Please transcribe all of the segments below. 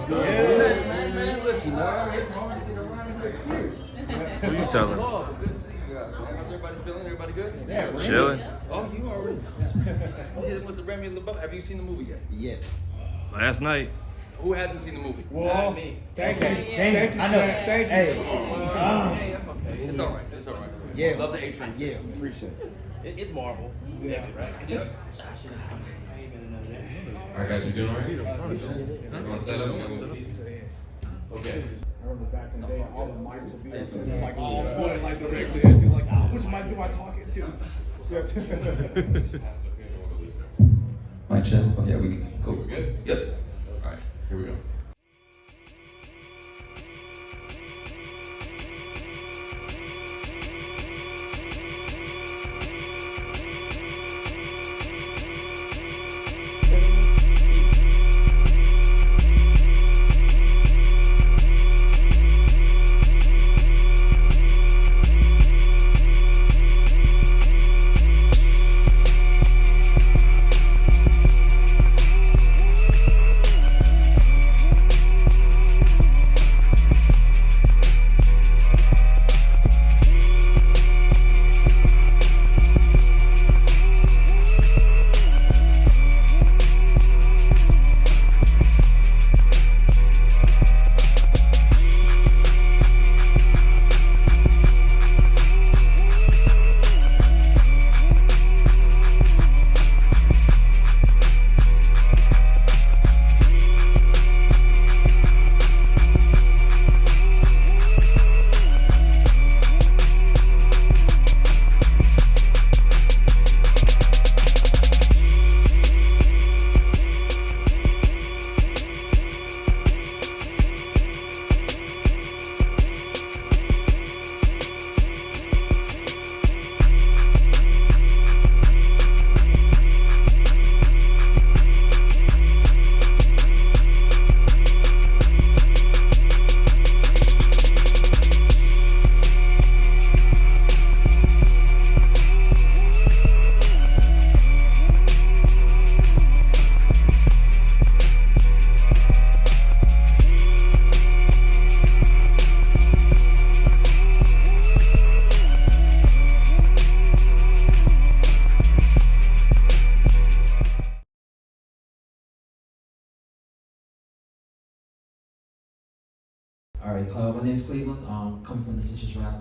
Man, listen, it's hard to get around here. Who you telling? Oh, good to see you guys. How's everybody feeling? Everybody good? Yeah, Chilling. Oh, you already hit with the Remy and LeBeau. Have you seen the movie yet? Yes. Last night. Who hasn't seen the movie? Well, me. thank you. Thank you. I know. Thank you. Hey, that's okay. It's all right. It's all right. Yeah. Love the A-Train. Yeah, appreciate it. It's Marvel. Yeah. Right? Yep. All right, guys, we doing all right? You want to set up? Okay. I remember back in the day, all the mics would be like all pointed like directly at you, like, which mic do I talk into? Mic check. Okay, we can. Cool. We're good? Yep. All right, here we go. All right, Khleo, my name is Cleveland. Coming from the Stitches Rap.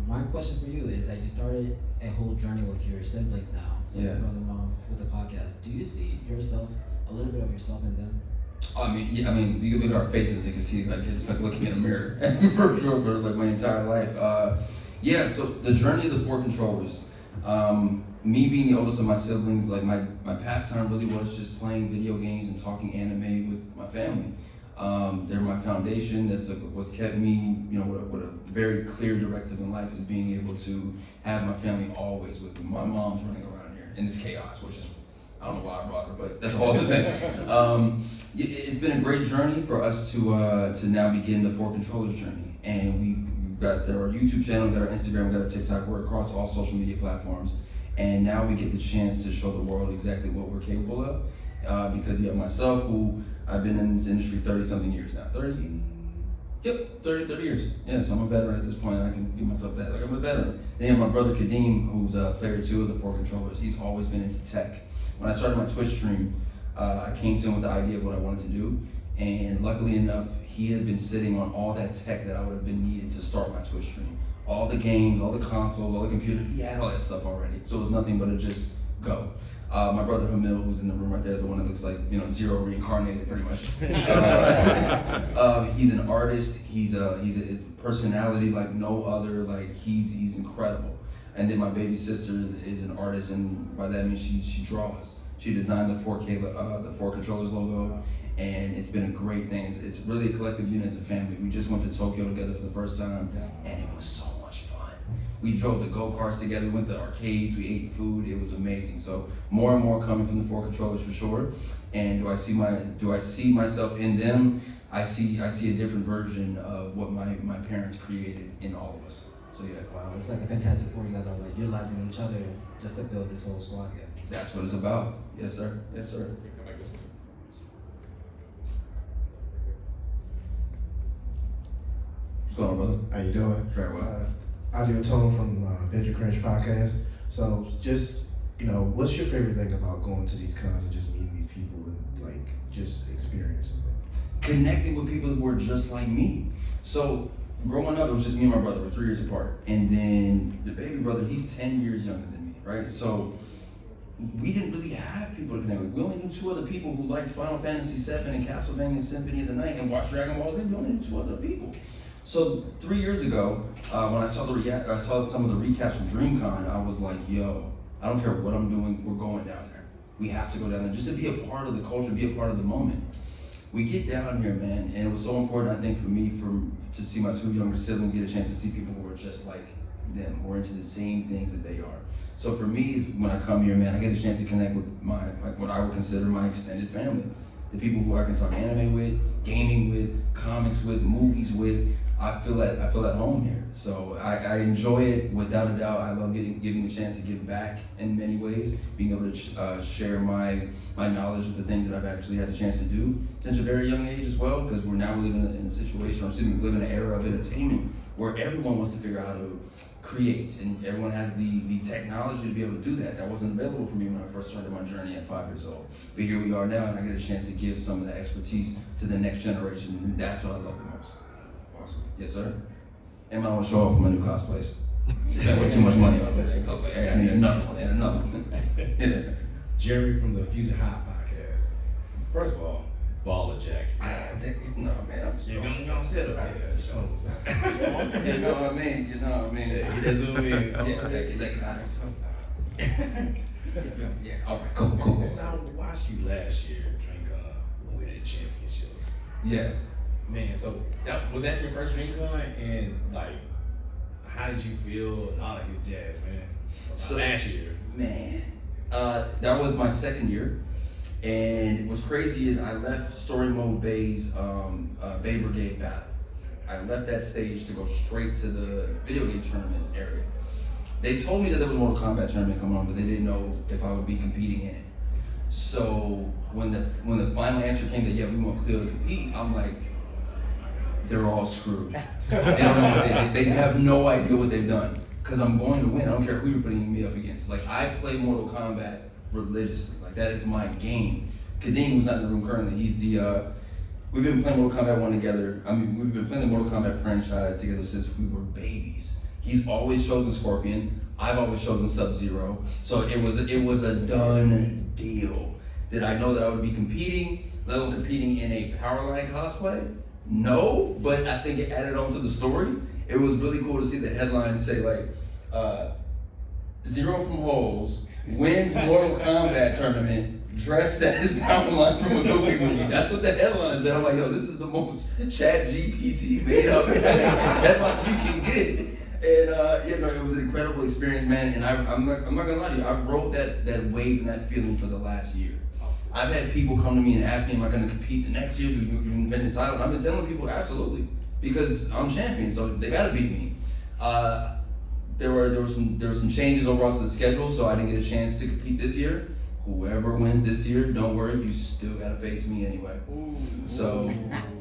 My question for you is that you started a whole journey with your siblings now. So Yeah. you brought them on with the podcast. Do you see yourself, a little bit of yourself in them? I mean, yeah, I mean, if you look at our faces, you can see like it's like looking in a mirror for sure for like my entire life. Yeah, so the journey of the four controllers. Me being the oldest of my siblings, like my pastime really was just playing video games and talking anime with my family. They're my foundation. That's what's kept me, you know, with a very clear directive in life is being able to have my family always with me. My mom's running around here in this chaos, which is, I don't know why I brought her, but that's a whole other thing. It's been a great journey for us to now begin the Four Controllers journey. And we've got our YouTube channel, we've got our Instagram, we've got our TikTok, we're across all social media platforms. And now we get the chance to show the world exactly what we're capable of. Because you have myself, who I've been in this industry 30-something years now. 30 years. Yeah, so I'm a veteran at this point. I can give myself that. Like, I'm a veteran. Then you have my brother Kadeem, who's player 2 of the Four Controllers. He's always been into tech. When I started my Twitch stream, I came to him with the idea of what I wanted to do. And luckily enough, he had been sitting on all that tech that I would have been needed to start my Twitch stream. All the games, all the consoles, all the computers, he had all that stuff already. So it was nothing but to just go. My brother Hamil, who's in the room right there, the one that looks like, you know, Zero reincarnated pretty much. He's an artist. He's a personality like no other. Like he's incredible. And then my baby sister is an artist, and by that I mean she draws. She designed the 4K, the Four Controllers logo, and it's been a great thing. It's really a collective unit as a family. We just went to Tokyo together for the first time, and it was so much fun. We drove the go-karts together, we went to arcades, we ate food, it was amazing. So more and more coming from the Four Controllers for sure. And do I see myself in them? I see a different version of what my parents created in all of us. So yeah. Wow, it's like a Fantastic Four. You guys are like utilizing each other just to build this whole squad here. That's what it's about. Yes, sir. Yes, sir. going on, brother? How you doing? Very well. Audio Tone from Benji Cringe Podcast. So just, what's your favorite thing about going to these cons and just meeting these people and like just experiencing them? Connecting with people who are just like me. So growing up, it was just me and my brother. We're 3 years apart. And then the baby brother, he's 10 years younger than me, right? So we didn't really have people to connect with. We only knew 2 other people who liked Final Fantasy VII and Castlevania Symphony of the Night and watched Dragon Ball Z. We only knew 2 other people. So 3 years ago, when I saw some of the recaps from DreamCon, I was like, yo, I don't care what I'm doing, we're going down there. We have to go down there just to be a part of the culture, be a part of the moment. We get down here, man, and it was so important, I think, for me to see my 2 younger siblings get a chance to see people who are just like them, or into the same things that they are. So for me, is when I come here, man, I get a chance to connect with what I would consider my extended family. The people who I can talk anime with, gaming with, comics with, movies with. I feel at home here. So I enjoy it without a doubt. I love giving a chance to give back in many ways, being able to share my knowledge of the things that I've actually had a chance to do since a very young age as well, because we're now living in a situation, we live in an era of entertainment where everyone wants to figure out how to create, and everyone has the technology to be able to do that. That wasn't available for me when I first started my journey at 5 years old. But here we are now, and I get a chance to give some of that expertise to the next generation, and that's what I love the most. Awesome. Yes, sir. And I want to show off my new cosplays. I put too much money on it. So I was like, hey, I need another one. Yeah. Jerry from the Fusion Hot Podcast. First of all, baller jacket. No, man, I'm just You're gonna sit up here. You know what I mean? Get that zoom in. Yeah, all right, cool. So I watched you last year DreamCon with the championships. Yeah. Man, so was that your first DreamCon? And like, how did you feel and all that good jazz, man? So last year. Man, that was my second year. And what's crazy is I left Story Mode Bay's Bay Brigade battle. I left that stage to go straight to the video game tournament area. They told me that there was a Mortal Kombat tournament coming on, but they didn't know if I would be competing in it. So when the final answer came that, yeah, we want Khleo to compete, I'm like, they're all screwed. They don't know they have no idea what they've done. Because I'm going to win. I don't care who you're putting me up against. Like, I play Mortal Kombat religiously. Like, that is my game. Kadeem, who's not in the room currently, he's we've been playing Mortal Kombat 1 together. I mean, we've been playing the Mortal Kombat franchise together since we were babies. He's always chosen Scorpion. I've always chosen Sub-Zero. So it was a done deal. Did I know that I would be competing, let alone competing in a Powerline cosplay? No, but I think it added on to the story. It was really cool to see the headline say like, Zero from Holes wins Mortal Kombat tournament dressed as Powerline from a Goofy movie. That's what the headline said. I'm like, yo, this is the most Chat GPT made up headline you can get. And it was an incredible experience, man. And I'm not gonna lie to you, I've rode that wave and that feeling for the last year. I've had people come to me and ask me, am I going to compete the next year? Do you defend the title? And I've been telling people, absolutely, because I'm champion, so they got to beat me. There were some changes overall to the schedule, so I didn't get a chance to compete this year. Whoever wins this year, don't worry, you still got to face me anyway. So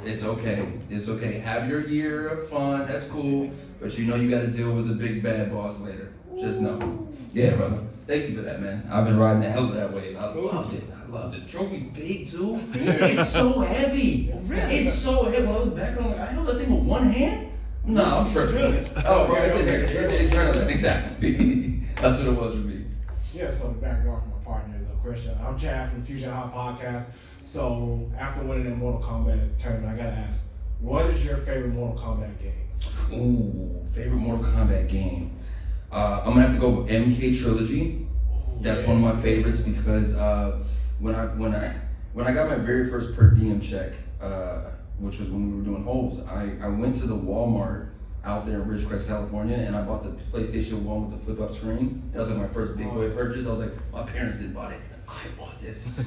it's okay. It's okay. Have your year of fun. That's cool, but you know you got to deal with the big bad boss later. Just know. Yeah, brother. Thank you for that, man. I've been riding the hell of that wave. I loved it. The trophy's big too. It's so heavy. It's so heavy. When I look back, I'm like, I held that thing with one hand? No, I'm tripping. Oh, bro, it's in there. It's adrenaline. Exactly. That's what it was for me. Yeah, so the background from my partner is a question. I'm Chad from the Fusion Hot Podcast. So after winning that Mortal Kombat tournament, I gotta ask, what is your favorite Mortal Kombat game? Ooh, favorite Mortal Kombat game. I'm gonna have to go with MK Trilogy. That's one of my favorites because when I got my very first per diem check, which was when we were doing holes, I went to the Walmart out there in Ridgecrest, California, and I bought the PlayStation 1 with the flip-up screen. That was like my first big boy purchase. I was like, my parents didn't buy it. I bought this,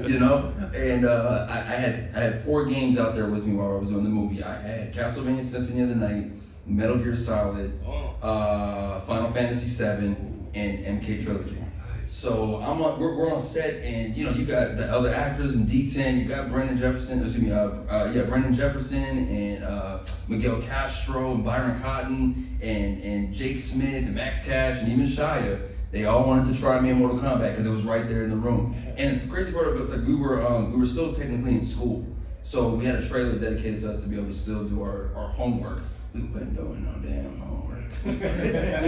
you know? And I had 4 games out there with me while I was doing the movie. I had Castlevania Symphony of the Night, Metal Gear Solid, Final Fantasy VII, and MK Trilogy. So we're on set, and you know, you got the other actors in D10. You got Brandon Jefferson and Miguel Castro and Byron Cotton and Jake Smith and Max Cash and even Shia. They all wanted to try me in Mortal Kombat because it was right there in the room. And the crazy part about it, like we were still technically in school, so we had a trailer dedicated to us to be able to still do our homework. We weren't doing no damn homework. We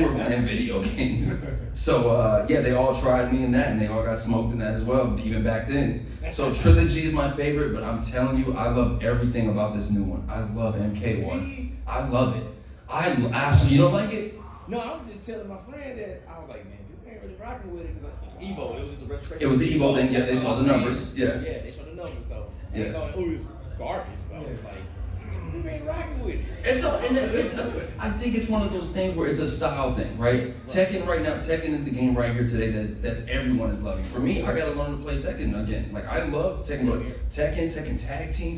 were playing video games. So yeah, they all tried me in that, and they all got smoked in that as well, even back then. So Trilogy is my favorite, but I'm telling you, I love everything about this new one. I love MK1. I love it. I absolutely. You don't like it? No, I was just telling my friend that I was like, man, people ain't really rocking with it because Evo, it was just a registration. It was the Evo thing. Yeah, they saw the numbers. Yeah. Yeah, they saw the numbers. So Yeah. they thought, oh, it was garbage. But I was like, people ain't rocking with it. I think it's one of those things where it's a style thing, right? Tekken right now, Tekken is the game right here today that's everyone is loving. For me, I gotta learn to play Tekken again. Like I love Tekken, but Tekken Tag Team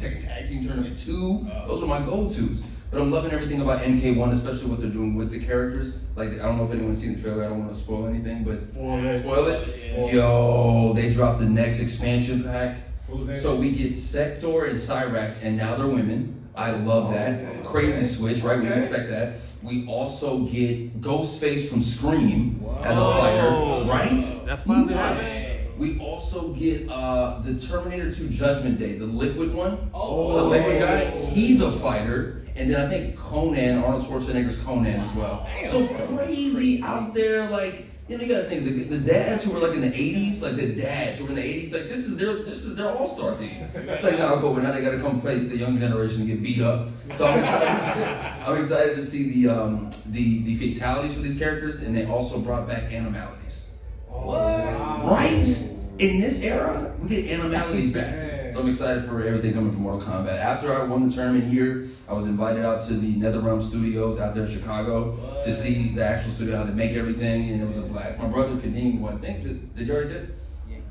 Tournament 2, those are my go-tos. But I'm loving everything about MK1, especially what they're doing with the characters. Like, I don't know if anyone's seen the trailer, I don't want to spoil anything, but spoil it? Yeah. Yo, they dropped the next expansion pack. Who's in So it? we get Sector and Cyrax, and now they're women. I love that. Crazy switch, right? We didn't expect that. We also get Ghostface from Scream as a fighter, right? That's finally Nuts. We also get the Terminator 2 Judgment Day, the liquid one. The liquid guy, he's a fighter. And then I think Conan, Arnold Schwarzenegger's Conan as well. So crazy out there, like, you know, you gotta think the dads who were like in the 80s, like the dads who were in the 80s, like this is their all-star team. It's like now now they gotta come face the young generation and get beat up. So I'm excited to see the fatalities for these characters, and they also brought back animalities. Right? In this era, we get animalities back. So I'm excited for everything coming from Mortal Kombat. After I won the tournament here, I was invited out to the NetherRealm Studios out there in Chicago to see the actual studio, how they make everything, and it was a blast. My brother Kadeem, who I think, did you already do it?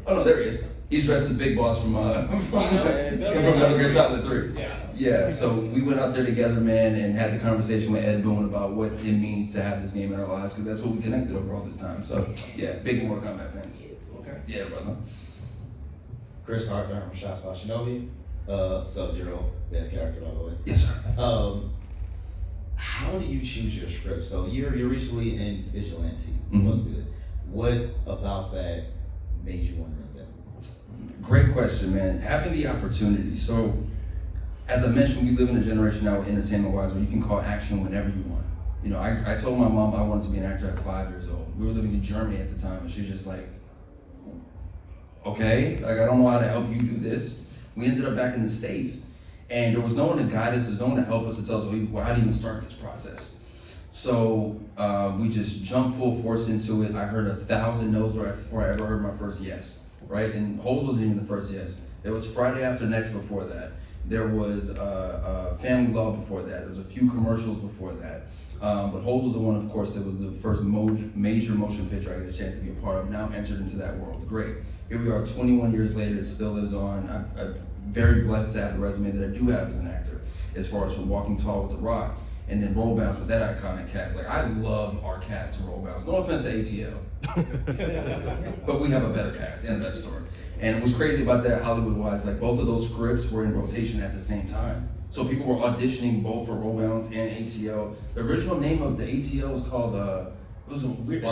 Oh no, there he is. He's dressed as Big Boss from Metal Gear Solid 3. Yeah, so we went out there together, man, and had the conversation with Ed Boon about what it means to have this game in our lives, because that's what we connected over all this time. So yeah, big Mortal Kombat fans. Okay. Yeah, brother. Chris Arthur, I'm Shots by Shinobi. Sub-Zero, best character by the way. Yes, sir. How do you choose your script? So you're recently in Vigilante. Mhm. What's good? What about that made you want to make that? Great question, man. Having the opportunity. So, as I mentioned, we live in a generation now, entertainment-wise, where you can call action whenever you want. You know, I told my mom I wanted to be an actor at 5 years old. We were living in Germany at the time, and she was just like, okay, like I don't know how to help you do this. We ended up back in the States, and there was no one to guide us, there's no one to help us to tell us how to even start this process. So we just jumped full force into it. I heard 1,000 no's before I ever heard my first yes, right? And Holes wasn't even the first yes. There was Friday After Next before that. There was Family Law before that. There was a few commercials before that. But Holes was the one, of course, that was the first major motion picture I got a chance to be a part of. Now I'm entered into that world. Great. Here we are 21 years later, it still lives on. I'm very blessed to have the resume that I do have as an actor, as far as from Walking Tall with The Rock, and then Roll Bounce with that iconic cast. Like, I love our cast to Roll Bounce. No offense to ATL, but we have a better cast and a better story. And what's crazy about that, Hollywood-wise, like both of those scripts were in rotation at the same time. So people were auditioning both for Roll Bounce and ATL. The original name of the ATL was called, it was a weird,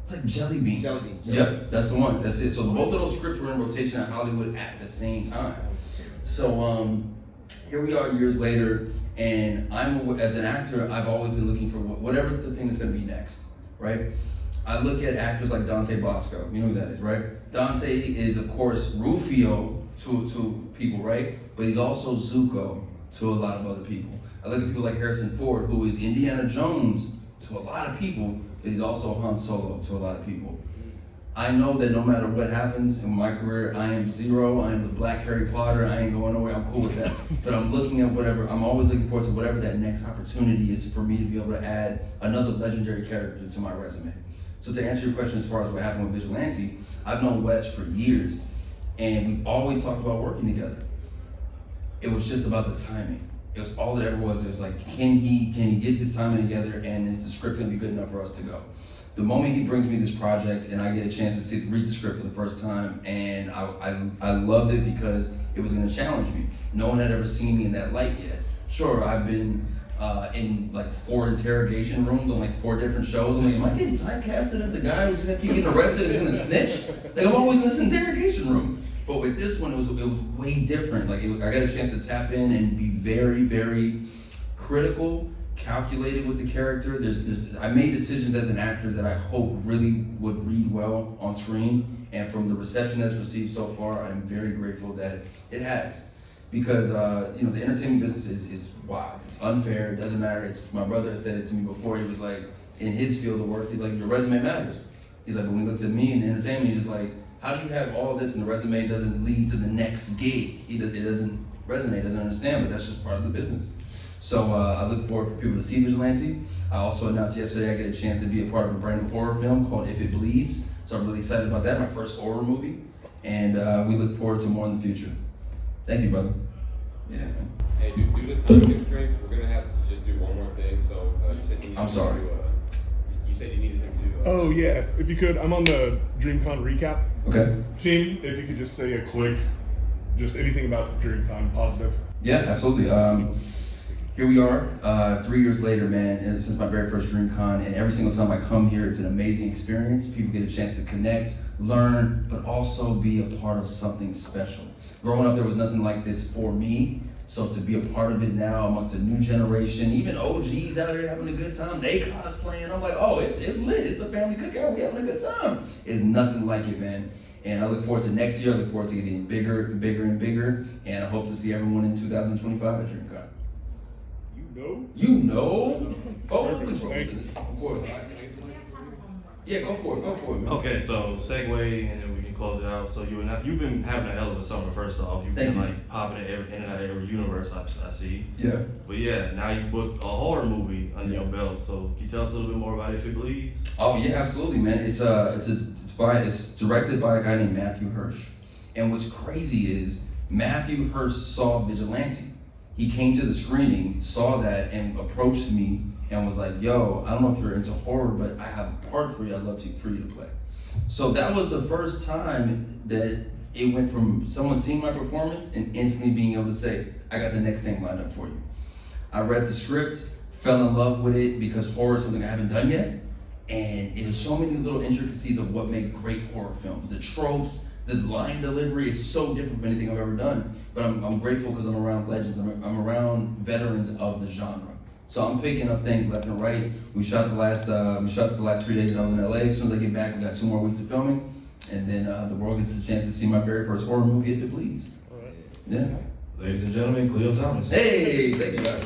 it's like Jelly Beans. Jelly Beans. Yep, that's the one. That's it. So both of those scripts were in rotation at Hollywood at the same time. So here we are years later, and as an actor, I've always been looking for whatever's the thing that's going to be next, right? I look at actors like Dante Bosco. You know who that is, right? Dante is, of course, Rufio to people, right? But he's also Zuko to a lot of other people. I look at people like Harrison Ford, who is Indiana Jones to a lot of people, but he's also Han Solo to a lot of people. I know that no matter what happens in my career, I am Zero, I am the Black Harry Potter, I ain't going nowhere, I'm cool with that. But I'm looking at I'm always looking forward to whatever that next opportunity is for me to be able to add another legendary character to my resume. So to answer your question as far as what happened with Vigilante, I've known Wes for years, and we've always talked about working together. It was just about the timing. It was all it ever was. It was like, can he get his timing together, and is the script gonna be good enough for us to go? the moment he brings me this project and I get a chance to read the script for the first time, and I loved it because it was going to challenge me. No one had ever seen me in that light yet. Sure, I've been in like 4 interrogation rooms on like 4 different shows. I'm like, am I getting typecasted as the guy who's gonna keep getting arrested and is gonna snitch? Like, I'm always in this interrogation room. But with this one, it was way different. Like, I got a chance to tap in and be very, very critical, calculated with the character. I made decisions as an actor that I hope really would read well on screen. And from the reception that's received so far, I'm very grateful that it has. Because you know, the entertainment business is wild. It's unfair. It doesn't matter. My brother said it to me before. He was like, in his field of work, he's like, your resume matters. He's like, when he looks at me in the entertainment, he's just like, how do you have all this and the resume doesn't lead to the next gig? It doesn't resonate. Doesn't understand. But that's just part of the business. So I look forward for people to see Vigilante. I also announced yesterday I get a chance to be a part of a brand new horror film called If It Bleeds. So I'm really excited about that. My first horror movie, and we look forward to more in the future. Thank you, brother. Yeah, man. Hey, due to time constraints, we're gonna have to just do one more thing. So you said you needed I'm sorry. you said you needed him to. Oh yeah, if you could, I'm on the DreamCon recap Okay. team. If you could just say a quick, just anything about DreamCon positive. Yeah, absolutely. Here we are, 3 years later, man, and since my very first DreamCon, and every single time I come here, it's an amazing experience. People get a chance to connect, learn, but also be a part of something special. Growing up, there was nothing like this for me, so to be a part of it now amongst a new generation, even OGs out there having a good time, they cosplaying, I'm like, oh, it's lit, it's a family cookout, we having a good time. It's nothing like it, man. And I look forward to next year, I look forward to getting bigger and bigger and bigger, and I hope to see everyone in 2025 at DreamCon. You know? Oh, Kontrollers, of course. Yeah, go for it, man. Okay, so segue and then we can close it out. So you've been having a hell of a summer. First off, you've Thank been you. like popping in and out of every universe I see. Yeah. But yeah, now you booked a horror movie under your belt. So can you tell us a little bit more about If It Bleeds? Oh yeah, absolutely, man. It's directed by a guy named Matthew Hirsch. And what's crazy is Matthew Hirsch saw Vigilante. He came to the screening, saw that, and approached me and was like, yo, I don't know if you're into horror, but I have a part for you I'd love for you to play. So that was the first time that it went from someone seeing my performance and instantly being able to say, I got the next thing lined up for you. I read the script, fell in love with it because horror is something I haven't done yet. And there's so many little intricacies of what make great horror films. The tropes, the line delivery, it's so different from anything I've ever done. But I'm grateful because I'm around legends. I'm around veterans of the genre. So I'm picking up things left and right. We shot the last 3 days that I was in LA. As soon as I get back, we got 2 more weeks of filming. And then the world gets a chance to see my very first horror movie, If It Bleeds. All right. Yeah. Ladies and gentlemen, Khleo Thomas. Hey, thank you guys.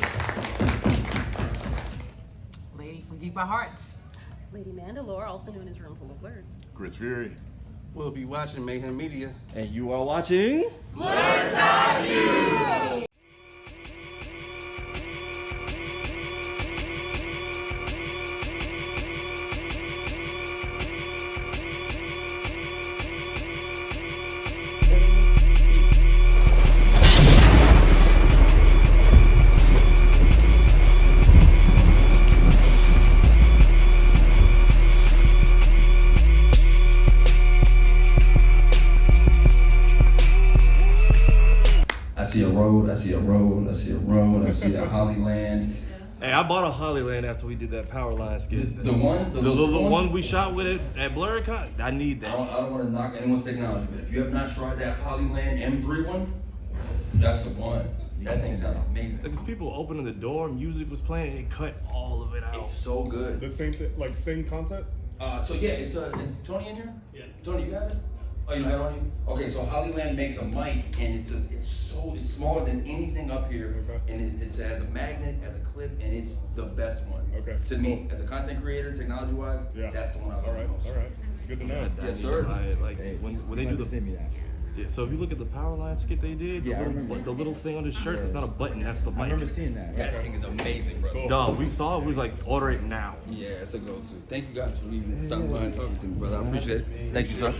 Lady from Geek by Hearts. Lady Mandalore, also known as Room Full of Words. Chris Fury. We'll be watching Mayhem Media. And you are watching I see a road, I see a road, I see a road, I see a Hollyland. Hey, I bought a Hollyland after we did that power line skit. The one? The one we shot with it at BlurryCon? I need that. I don't want to knock anyone's technology, but if you have not tried that Hollyland M3 one, that's the one. That thing sounds amazing. Because people opening the door, music was playing, and it cut all of it out. It's so good. The same thing, like same concept. So yeah, it's Tony in here? Yeah. Tony, you have it? Oh, you have it on you? Okay, so Hollyland makes a mic, and it's smaller than anything up here, Okay. and it has a magnet, has a clip, and it's the best one. Okay. To me, as a content creator, technology-wise, Yeah. that's the one I love All right. the most. All right. Good to know. Yes, sir. Like when they do the Send me that. yeah, so if you look at the power line skit they did, Yeah, I the remember. little thing on his shirt, it's not a button, that's the mic. I remember seeing that. That thing is amazing, bro. Cool. Dog, we saw it, we was like, order it now. Yeah, it's a go-to. Thank you guys for even stopping by and talking to me, brother. I appreciate it. Thank you, sir.